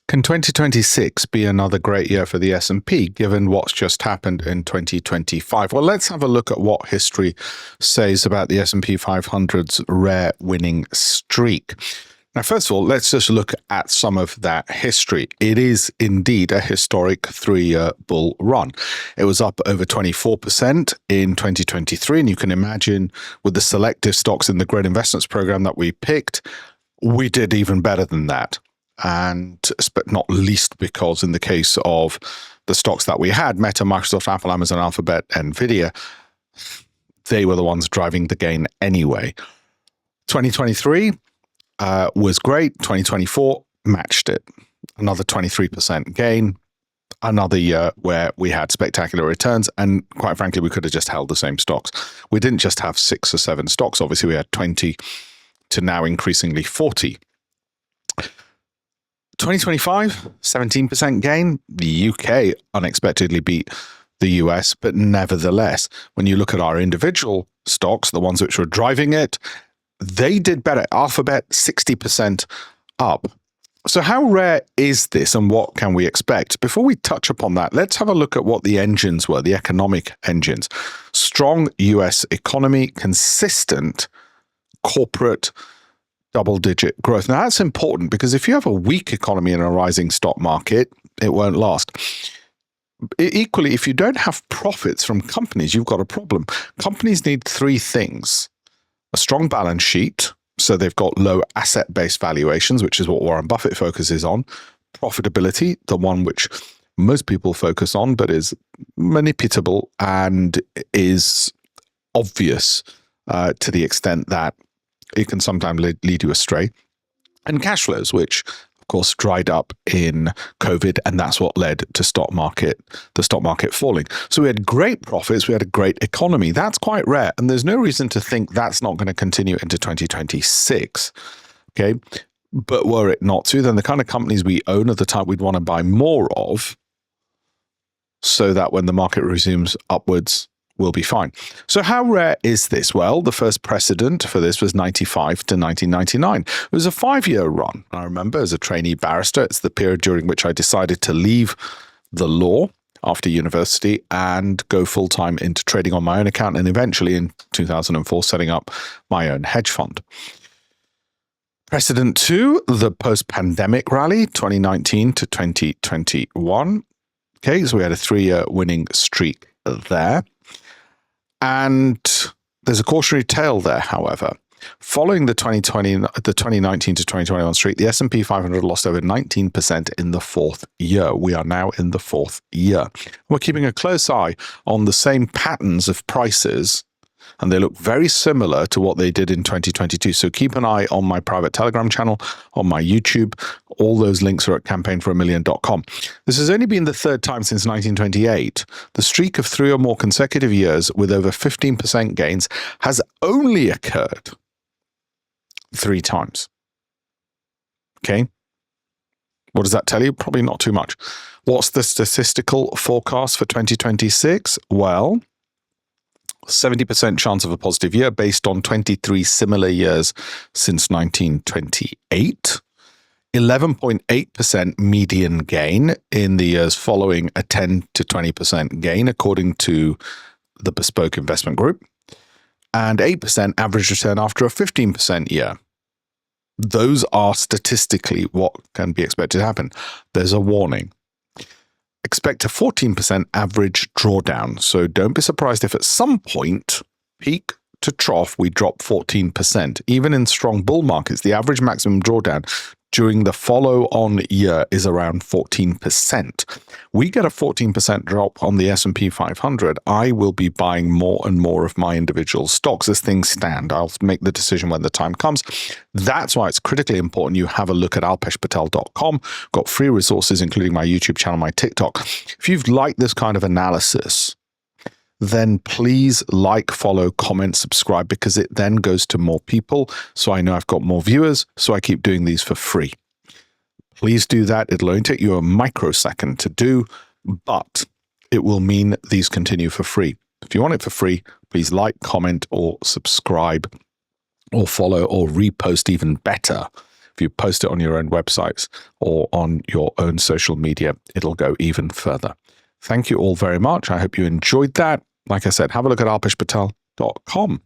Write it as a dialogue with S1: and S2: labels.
S1: Can 2026 be another great year for the S&P, given what's just happened in 2025? Well, let's have a look at what history says about the S&P 500's rare winning streak. Now, first of all, let's just look at some of that history. It is indeed a historic three-year bull run. It was up over 24% in 2023, and you can imagine with the selective stocks in the Great Investments program that we picked, we did even better than that. And but not least because in the case of the stocks that we had, Meta, Microsoft, Apple, Amazon, Alphabet, Nvidia, they were the ones driving the gain anyway. 2023 was great. 2024 matched it. Another 23% gain. Another year where we had spectacular returns, and quite frankly, we could have just held the same stocks. We didn't just have 6 or 7 stocks. Obviously, we had 20 to now increasingly 40. 2025, 17% gain. The UK unexpectedly beat the US, but nevertheless, when you look at our individual stocks, the ones which were driving it, they did better. Alphabet, 60% up. So how rare is this and what can we expect? Before we touch upon that, let's have a look at what the engines were, the economic engines. Strong US economy, consistent corporate double-digit growth. Now, that's important because if you have a weak economy and a rising stock market, it won't last. Equally, if you don't have profits from companies, you've got a problem. Companies need 3 things. A strong balance sheet, so they've got low asset-based valuations, which is what Warren Buffett focuses on. Profitability, the one which most people focus on, but is manipulable and is obvious to the extent that it can sometimes lead you astray. And cash flows, which of course dried up in COVID, and that's what led to the stock market falling. So we had great profits, we had a great economy. That's quite rare, and there's no reason to think that's not going to continue into 2026. Okay, but were it not to, then the kind of companies we own are the type we'd want to buy more of, so that when the market resumes upwards, we'll be fine. So how rare is this? Well, the first precedent for this was 95 to 1999. It was a 5-year run. I remember as a trainee barrister, it's the period during which I decided to leave the law after university and go full-time into trading on my own account, and eventually in 2004 setting up my own hedge fund. Precedent 2, the post-pandemic rally, 2019 to 2021. Okay, so we had a 3-year winning streak there. And there's a cautionary tale there, however. Following the 2019 to 2021 streak, the S&P 500 lost over 19% in the 4th year. We are now in the 4th year. We're keeping a close eye on the same patterns of prices, and they look very similar to what they did in 2022. So keep an eye on my private Telegram channel, on my YouTube. All those links are at campaignforamillion.com. This has only been the 3rd time since 1928. The streak of 3 or more consecutive years with over 15% gains has only occurred 3 times. Okay. What does that tell you? Probably not too much. What's the statistical forecast for 2026? Well, 70% chance of a positive year based on 23 similar years since 1928. 11.8% median gain in the years following a 10 to 20% gain, according to the Bespoke Investment Group, and 8% average return after a 15% year. Those are statistically what can be expected to happen. There's a warning. Expect a 14% average drawdown. So don't be surprised if at some point, peak to trough, we drop 14%. Even in strong bull markets, the average maximum drawdown during the follow-on year is around 14%. We get a 14% drop on the S&P 500, I will be buying more and more of my individual stocks as things stand. I'll make the decision when the time comes. That's why it's critically important you have a look at alpeshpatel.com. Got free resources, including my YouTube channel, my TikTok. If you've liked this kind of analysis, then please like, follow, comment, subscribe, because it then goes to more people. So I know I've got more viewers, so I keep doing these for free. Please do that. It'll only take you a microsecond to do, but it will mean these continue for free. If you want it for free, please like, comment, or subscribe, or follow, or repost, even better, If you post it on your own websites or on your own social media, it'll go even further. Thank you all very much. I hope you enjoyed that. Like I said, have a look at alpeshpatel.com.